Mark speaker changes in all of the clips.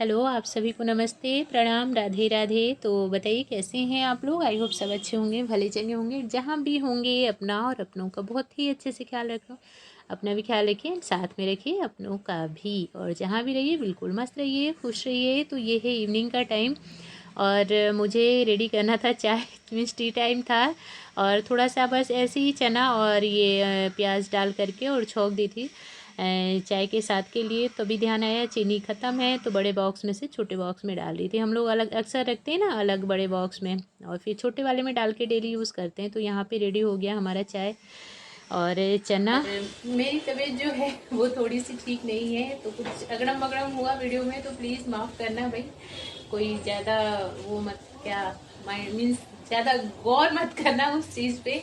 Speaker 1: Hello, आप सभी को नमस्ते, प्रणाम, राधे राधे। तो बताइए कैसे हैं आप लोग। आई होप सब अच्छे होंगे, भले चंगे होंगे। जहाँ भी होंगे अपना और अपनों का बहुत ही अच्छे से ख्याल रखो। अपना भी ख्याल रखिए, साथ में रखिए अपनों का भी। और जहाँ भी रहिए बिल्कुल मस्त रहिए, खुश रहिए। तो ये है इवनिंग का टाइम और मुझे रेडी करना था चाय मीन्स टी टाइम था। और थोड़ा सा बस ऐसे ही चना और ये प्याज डाल करके और छौंक दी थी चाय के साथ के लिए। तभी ध्यान आया चीनी ख़त्म है, तो बड़े बॉक्स में से छोटे बॉक्स में डाल दी थी। हम लोग अलग अक्सर रखते हैं ना, अलग बड़े बॉक्स में, और फिर छोटे वाले में डाल के डेली यूज़ करते हैं। तो यहाँ पे रेडी हो गया हमारा चाय और चना। मेरी तबीयत जो है वो थोड़ी सी ठीक नहीं है, तो कुछ अगड़म बगड़म हुआ वीडियो में तो प्लीज़ माफ़ करना भाई। कोई ज़्यादा वो मत, क्या मीन्स ज़्यादा गौर मत करना उस चीज़ पे,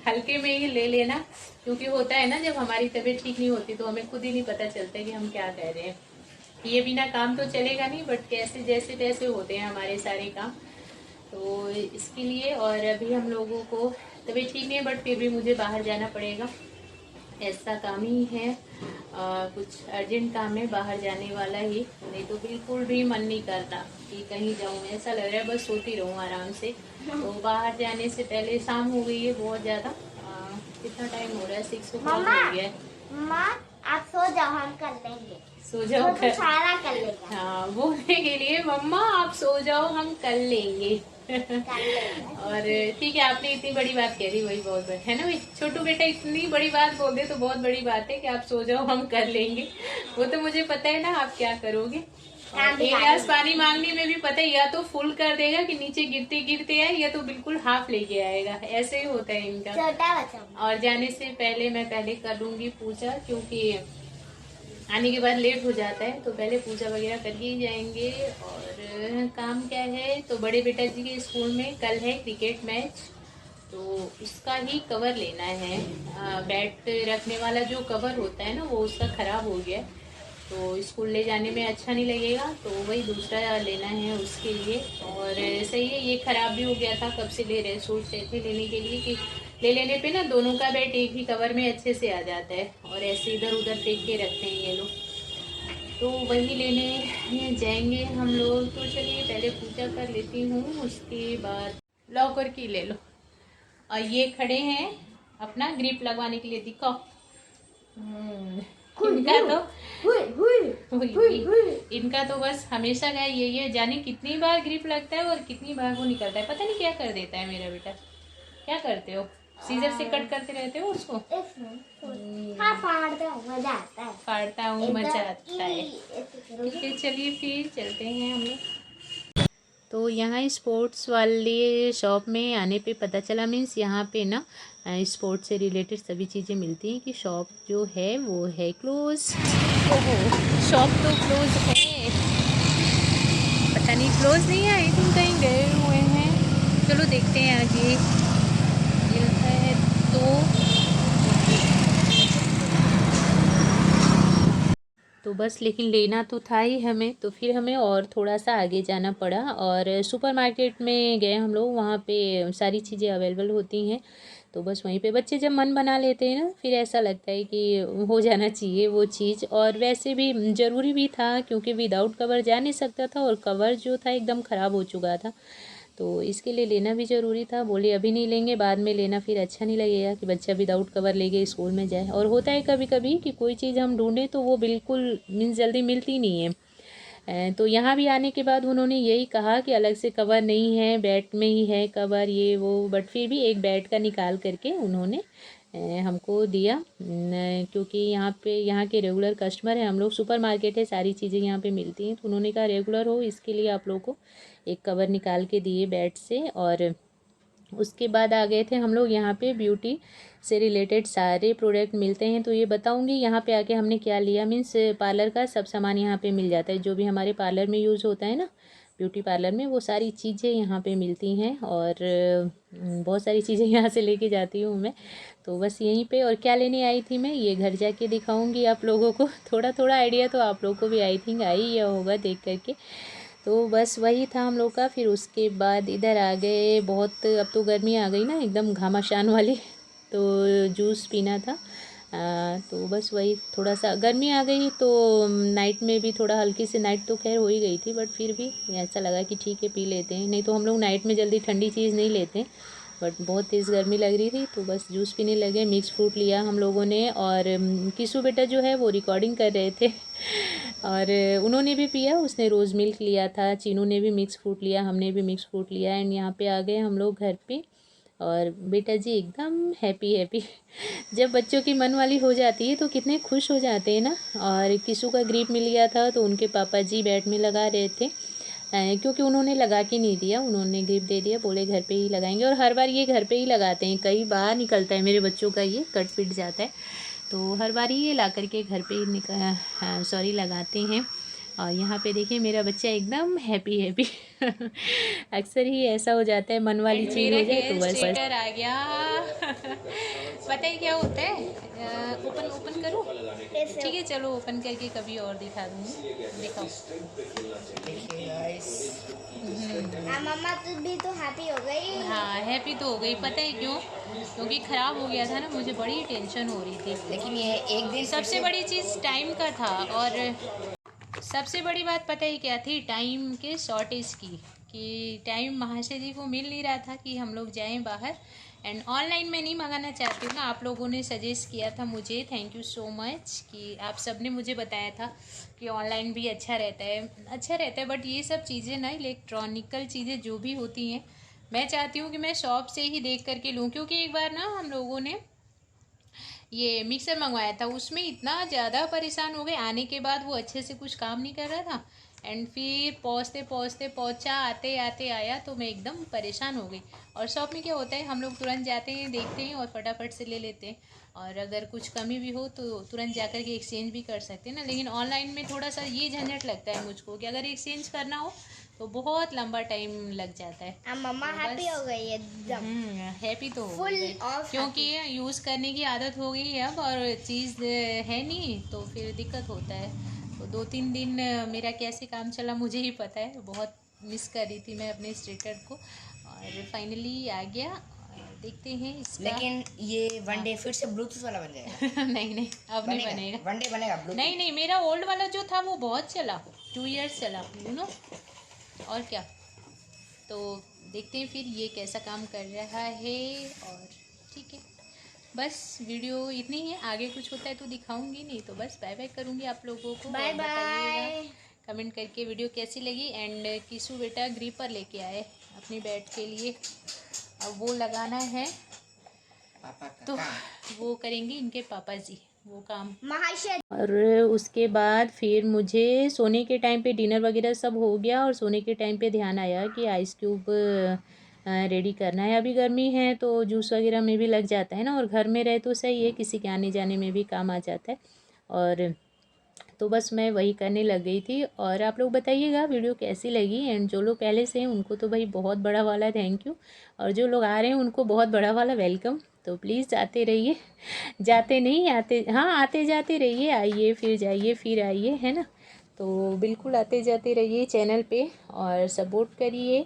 Speaker 1: हल्के में ही ले लेना। क्योंकि होता है ना, जब हमारी तबीयत ठीक नहीं होती तो हमें खुद ही नहीं पता चलता कि हम क्या कह रहे हैं। ये बिना काम तो चलेगा नहीं, बट कैसे जैसे तैसे होते हैं हमारे सारे काम, तो इसके लिए। और अभी हम लोगों को तबीयत ठीक नहीं है, बट फिर भी मुझे बाहर जाना पड़ेगा, ऐसा काम ही है। कुछ अर्जेंट काम है, बाहर जाने वाला ही। नहीं तो बिल्कुल भी मन नहीं करता कि कहीं जाऊँ, ऐसा लग रहा है बस सोती रहूँ आराम से। तो बाहर जाने से पहले शाम हो गई है बहुत ज़्यादा। कितना टाइम हो रहा है, 6 o'clock हो गया है।
Speaker 2: मम्मा, आप सो जाओ, हम कर लेंगे।
Speaker 1: सो जाओ
Speaker 2: तो सारा कर लेगा।
Speaker 1: हाँ, बोलने के लिए मम्मा आप सो जाओ हम कर लेंगे
Speaker 2: कर लेगा।
Speaker 1: और ठीक है, आपने इतनी बड़ी बात कह दी, वही बहुत बड़ी है ना भाई। छोटू बेटा इतनी बड़ी बात बोल दे तो बहुत बड़ी बात है कि आप सो जाओ हम कर लेंगे। वो तो मुझे पता है ना आप क्या करोगे। और एक गिलास पानी मांगने में भी पता है, या तो फुल कर देगा कि नीचे गिरते गिरते है, या तो बिल्कुल हाफ लेके आएगा। ऐसे ही होता है इनका।
Speaker 2: छोटा बच्चा।
Speaker 1: और जाने से पहले मैं पहले कर लूंगी पूजा, क्योंकि आने के बाद लेट हो जाता है, तो पहले पूजा वगैरह करके ही जाएंगे। और काम क्या है, तो बड़े बेटा जी के स्कूल में कल है क्रिकेट मैच, तो उसका ही कवर लेना है। बैट रखने वाला जो कवर होता है ना, वो उसका ख़राब हो गया, तो स्कूल ले जाने में अच्छा नहीं लगेगा, तो वही दूसरा लेना है उसके लिए। और सही है, ये ख़राब भी हो गया था, कब से ले रहे, सोच रहे थे लेने के लिए कि ले लेने पे ना दोनों का बैट एक ही कवर में अच्छे से आ जाता है, और ऐसे इधर उधर फेंक के रखते हैं ये लोग। तो वही लेने जाएंगे हम लोग। तो चलिए पहले पूजा कर लेती हूँ, उसके बाद लॉक और की ले लो। और ये खड़े हैं अपना ग्रिप लगवाने के लिए, दिखाओ। इनका तो इनका तो बस हमेशा का ये जाने कितनी बार ग्रिप लगता है और कितनी बार वो निकलता है, पता नहीं क्या कर देता है मेरा बेटा। क्या करते हो, सीजर से कट करते रहते हो उसको।
Speaker 2: हाँ, फाड़ता हूँ, मजा आता है।
Speaker 1: फाड़ता हूँ, मजा आता है। ठीक है, चलिए फिर चलते हैं हम लोग। तो यहाँ स्पोर्ट्स वाले शॉप में आने पे पता चला, मीन्स यहाँ पे ना स्पोर्ट्स से रिलेटेड सभी चीज़ें मिलती हैं, कि शॉप जो है वो है क्लोज। ओहो, शॉप तो क्लोज है, पता नहीं क्लोज नहीं है, आई थिंक कहीं गए हुए हैं। चलो देखते हैं आगे मिलता है तो बस। लेकिन लेना तो था ही हमें, तो फिर हमें और थोड़ा सा आगे जाना पड़ा और सुपरमार्केट में गए हम लोग। वहाँ पे सारी चीज़ें अवेलेबल होती हैं, तो बस वहीं पे बच्चे जब मन बना लेते हैं ना, फिर ऐसा लगता है कि हो जाना चाहिए वो चीज़। और वैसे भी ज़रूरी भी था, क्योंकि विदाउट कवर जा नहीं सकता था, और कवर जो था एकदम ख़राब हो चुका था, तो इसके लिए लेना भी ज़रूरी था। बोले अभी नहीं लेंगे, बाद में लेना, फिर अच्छा नहीं लगेगा कि बच्चा विदाउट कवर लेके स्कूल में जाए। और होता है कभी कभी कि कोई चीज़ हम ढूंढें तो वो बिल्कुल मीन्स जल्दी मिलती नहीं है। तो यहाँ भी आने के बाद उन्होंने यही कहा कि अलग से कवर नहीं है, बैट में ही है कवर, ये वो, बट फिर भी एक बैट का निकाल करके उन्होंने हमको दिया। क्योंकि यहाँ पे यहाँ के रेगुलर कस्टमर हैं हम लोग, सुपरमार्केट है, सारी चीज़ें यहाँ पे मिलती हैं, तो उन्होंने कहा रेगुलर हो, इसके लिए आप लोगों को एक कवर निकाल के दिए बैट से। और उसके बाद आ गए थे हम लोग यहाँ पे, ब्यूटी से रिलेटेड सारे प्रोडक्ट मिलते हैं, तो ये बताऊँगी यहाँ पे आके हमने क्या लिया। मीन्स पार्लर का सब सामान यहाँ पे मिल जाता है, जो भी हमारे पार्लर में यूज़ होता है ना, ब्यूटी पार्लर में, वो सारी चीज़ें यहाँ पे मिलती हैं। और बहुत सारी चीज़ें यहाँ से लेके जाती हूँ मैं, तो बस यहीं पे। और क्या लेने आई थी मैं, ये घर जाके दिखाऊंगी आप लोगों को। थोड़ा थोड़ा आइडिया तो आप लोगों को भी आई थिंक आ ही गया होगा देख करके। तो बस वही था हम लोग का। फिर उसके बाद इधर आ गए, बहुत अब तो गर्मी आ गई ना एकदम घमासान वाली, तो जूस पीना था। तो बस वही थोड़ा सा गर्मी आ गई तो नाइट में भी थोड़ा हल्की सी, नाइट तो खैर हो ही गई थी, बट फिर भी ऐसा लगा कि ठीक है पी लेते हैं। नहीं तो हम लोग नाइट में जल्दी ठंडी चीज़ नहीं लेते, बट बहुत तेज़ गर्मी लग रही थी तो बस जूस पीने लगे। मिक्स फ्रूट लिया हम लोगों ने, और किसू बेटा जो है वो रिकॉर्डिंग कर रहे थे और उन्होंने भी पिया, उसने रोज़ मिल्क लिया था, चीनू ने भी मिक्स फ्रूट लिया, हमने भी मिक्स फ्रूट लिया। एंड यहाँ पे आ गए हम लोग घर पे, और बेटा जी एकदम हैप्पी हैप्पी जब बच्चों की मन वाली हो जाती है तो कितने खुश हो जाते हैं ना। और किसू का ग्रिप मिल गया था तो उनके पापा जी बैट में लगा रहे थे, क्योंकि उन्होंने लगा के नहीं दिया, उन्होंने ग्रिप दे दिया, बोले घर पे ही लगाएंगे। और हर बार ये घर पे ही लगाते हैं, कई बार निकलता है मेरे बच्चों का, ये कट पिट जाता है, तो हर बार ये ला करके घर पे ही लगाते हैं। और यहाँ पे देखिए मेरा बच्चा एकदम हैप्पी हैप्पी अक्सर ही ऐसा हो जाता है, मन वाली चीज़ हो जाए तो बस आ गया पता ही क्या होता है, ओपन ओपन करो, ठीक है चलो ओपन करके कभी और दिखा दूँगी, दिखाओ।
Speaker 2: मम्मा तू भी तो हैप्पी हो गई।
Speaker 1: हाँ हैप्पी तो हो गई, पता है क्यों? क्योंकि ख़राब हो गया था ना, मुझे बड़ी टेंशन हो रही थी।
Speaker 3: लेकिन ये एक दिन
Speaker 1: सबसे बड़ी चीज़ टाइम का था, और सबसे बड़ी बात पता ही क्या थी? टाइम के शॉर्टेज की, कि टाइम महाशय जी को मिल नहीं रहा था कि हम लोग जाएं बाहर। एंड ऑनलाइन मैं नहीं मंगाना चाहती हूँ ना, आप लोगों ने सजेस्ट किया था मुझे, थैंक यू सो मच कि आप सब ने मुझे बताया था कि ऑनलाइन भी अच्छा रहता है, बट ये सब चीज़ें ना, इलेक्ट्रॉनिकल चीज़ें जो भी होती हैं, मैं चाहती हूँ कि मैं शॉप से ही देख करके लूँ। क्योंकि एक बार ना हम लोगों ने ये मिक्सर मंगवाया था, उसमें इतना ज़्यादा परेशान हो गए, आने के बाद वो अच्छे से कुछ काम नहीं कर रहा था। एंड फिर पहुँचा आते आते आया तो मैं एकदम परेशान हो गई। और शॉप में क्या होता है, हम लोग तुरंत जाते हैं, देखते हैं और फटाफट से ले लेते हैं, और अगर कुछ कमी भी हो तो तुरंत जाकर के एक्सचेंज भी कर सकते हैं ना। लेकिन ऑनलाइन में थोड़ा सा ये झंझट लगता है मुझको कि अगर एक्सचेंज करना हो तो बहुत लंबा टाइम लग जाता है।
Speaker 2: मम्मा हैप्पी हो गई एकदम।
Speaker 1: हैप्पी तो हो
Speaker 2: फुल
Speaker 1: गई,
Speaker 2: ऑफ
Speaker 1: क्योंकि यूज़ करने की आदत हो गई है अब, और चीज़ है नहीं तो फिर दिक्कत होता है। तो 2-3 दिन मेरा कैसे काम चला मुझे ही पता है, बहुत मिस कर रही थी मैं अपने स्टेटर को, और फाइनली आ गया। और देखते हैं इसका।
Speaker 3: लेकिन ये वन डे फिर से ब्लूटूथ वाला बन जाएगा।
Speaker 1: नहीं अब नहीं बनेगा,
Speaker 3: वन डे बनेगा ब्लूटूथ।
Speaker 1: नहीं मेरा ओल्ड वाला जो था वो बहुत चला, 2 इयर्स चला, और क्या। तो देखते हैं फिर ये कैसा काम कर रहा है। और ठीक है, बस वीडियो इतनी ही है, आगे कुछ होता है तो दिखाऊंगी, नहीं तो बस बाय बाय करूंगी आप लोगों को।
Speaker 2: Bye bye.
Speaker 1: कमेंट करके वीडियो कैसी लगी। एंड किसू बेटा ग्रीपर लेके आए अपनी बैट के लिए, अब वो लगाना है
Speaker 3: पापा का
Speaker 1: तो
Speaker 3: काम।
Speaker 1: वो करेंगे इनके पापा जी वो काम।
Speaker 2: महाशय
Speaker 1: और उसके बाद फिर मुझे सोने के टाइम पे डिनर वगैरह सब हो गया, और सोने के टाइम पे ध्यान आया कि आइस क्यूब रेडी करना है। अभी गर्मी है तो जूस वगैरह में भी लग जाता है ना, और घर में रहे तो सही है, किसी के आने जाने में भी काम आ जाता है। और तो बस मैं वही करने लग गई थी। और आप लोग बताइएगा वीडियो कैसी लगी। एंड जो लोग पहले से हैं उनको तो भाई बहुत बड़ा वाला थैंक यू, और जो लोग आ रहे हैं उनको बहुत बड़ा वाला वेलकम। तो प्लीज़ आते रहिए, जाते नहीं आते, हाँ आते जाते रहिए, आइए फिर जाइए फिर आइए, है ना। तो बिल्कुल आते जाते रहिए चैनल पे, और सपोर्ट करिए,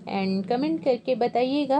Speaker 1: एंड कमेंट करके बताइएगा।